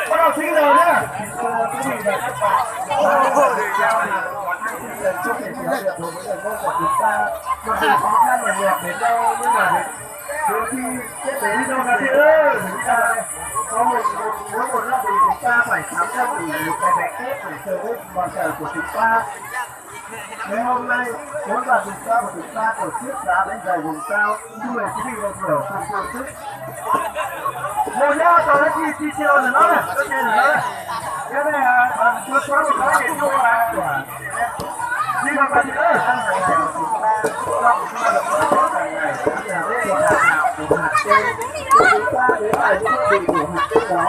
bắt đầu xin rồi nhá. Quý vị và các bạn chúc mừng sự nghiệp của người dân của chúng ta. Mặc dù khó khăn và nghèo đến đâu nhưng mà đến khi sẽ đến đâu là thế ơi, chúng ta có một năm thì chúng ta phải khám cho đủ cái ngày Tết để chờ đợi hoàn cảnh của chúng ta. Ngày hôm nay, bốn đoàn vùng cao của chúng ta tổ chức đá đánh giày vùng cao, chúc mừng quý vị và người cùng tổ chức. Một nhá, tôi đã chi tiêu rồi nó này, tôi chơi rồi đó. Cái này chưa có một cái để mua là nhưng mà bạn ơi, ăn hàng ngày của chúng ta, trong chúng ta được có hàng ngày, nhà đây là hạt của hạt trên, chúng ta để lại những thiết bị của hạt trên đó.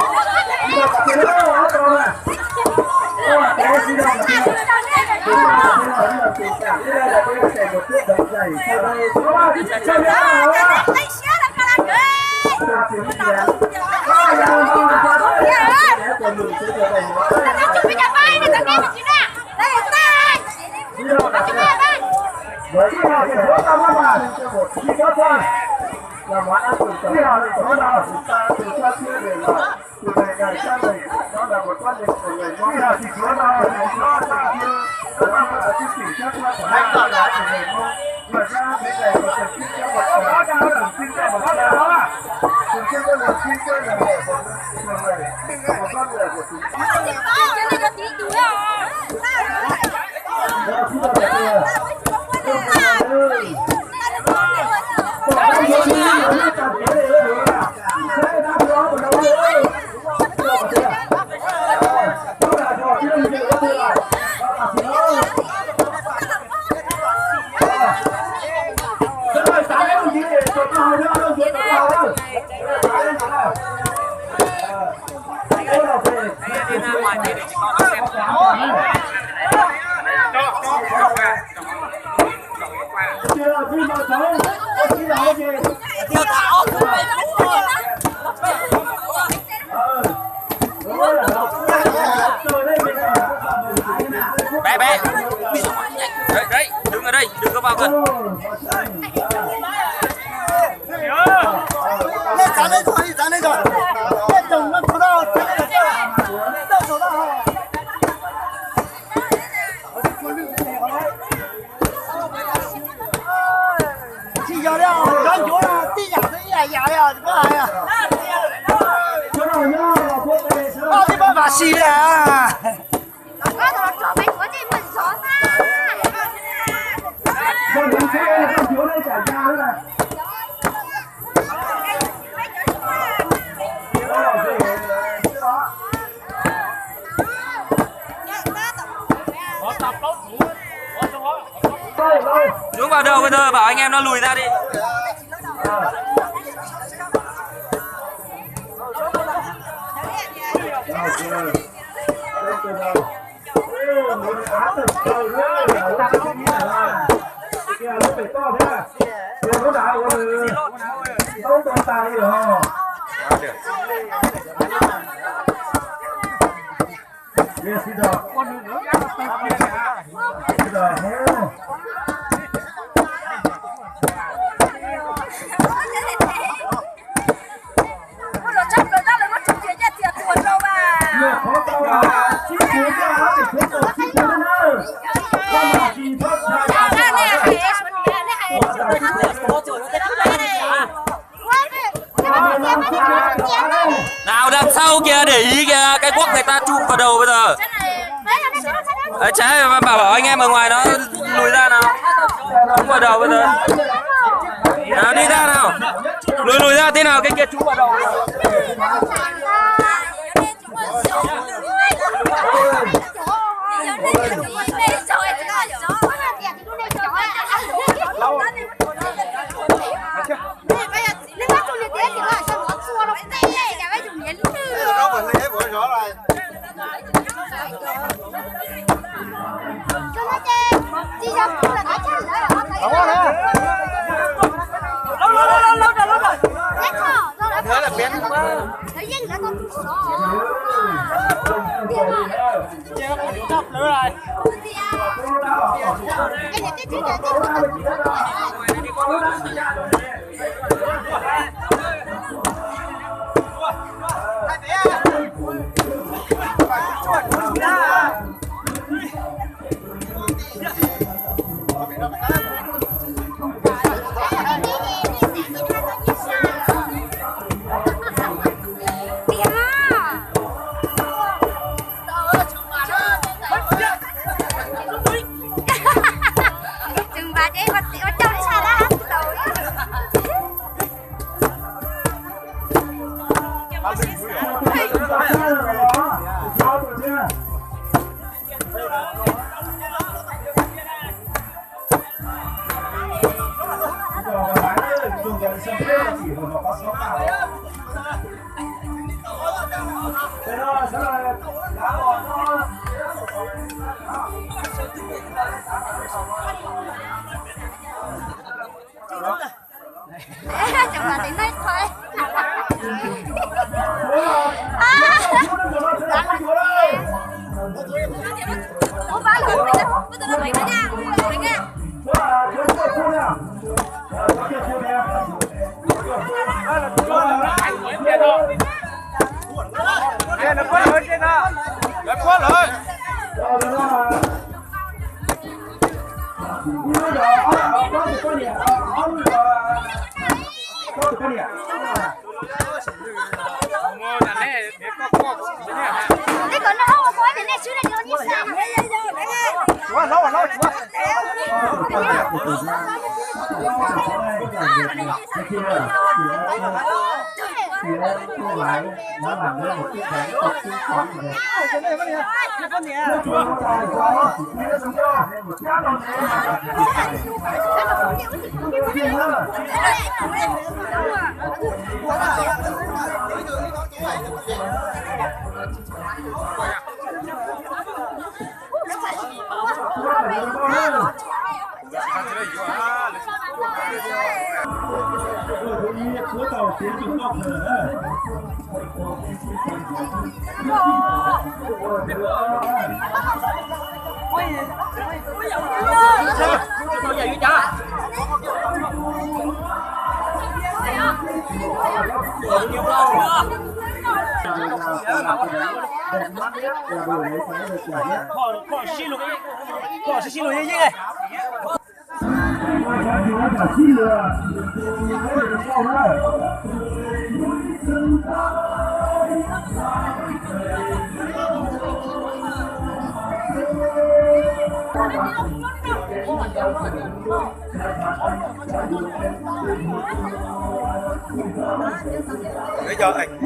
Nhưng mà bạn ơi, nó đâu nè, đâu là cái gì đâu mà chúng ta không là tình cảm. Đây là tôi sẽ một chiếc đánh giày sau đây. Các bạn, chơi nhá, đúng không? Với cái họ sẽ hỗ trợ các bạn một chi tiết thôi là món ăn truyền thống của chúng ta từ xa xưa để lại từ ngày sang ngày, đó là một quan niệm của người Mông. Là thịt lúa đó là do xa xưa là cái chỉ chất của hai con gái của người Mông. Ngoài ra bên này còn cần xin cho một con đó, cần xin cho một con đó, cần xin cho một xin cho là một con người của chúng ta. Bé bé đấy đấy, đứng ở đây, đừng có vào gần. Dán lên rồi, dán lên rồi. Lên chồng nó thủ đâu, đâu thủ đâu. Chị giờ đây, con chú là tí giả đấy, giả đấy, có ai à? Đi bao bà xì đấy à? Xuống vào đâu bây giờ, bảo anh em nó lùi ra đi. Không tồn tại được không? Yes, he does. Nào đằng sau kìa, để ý kìa, cái quốc người ta chụp vào đầu bây giờ. Trái mà bảo anh em ở ngoài nó lùi ra nào. Chụp vào đầu bây giờ. Nào đi ra nào. Lùi ra thế nào, cái kia chụp vào đầu. Nữa là biến quá. Chưa có đủ thấp nữa rồi. Cái này cái dùng cái sân phê chỉ của nó có số nào thế đó sẽ là đá bóng nó chẳng là đến đây thôi. Ủa ba lần bây giờ nó đánh nha, đánh nha. Nó quá rồi trên đó. Nó quá rồi. Cái con nó không có cái này chứ này nó như sao? Quá lâu rồi, lâu quá. Cô gái nó làm ra một cái bánh cực kỳ khó này. Cuối tàu tiến chúng tôi xin lừa Bây giờ ảnh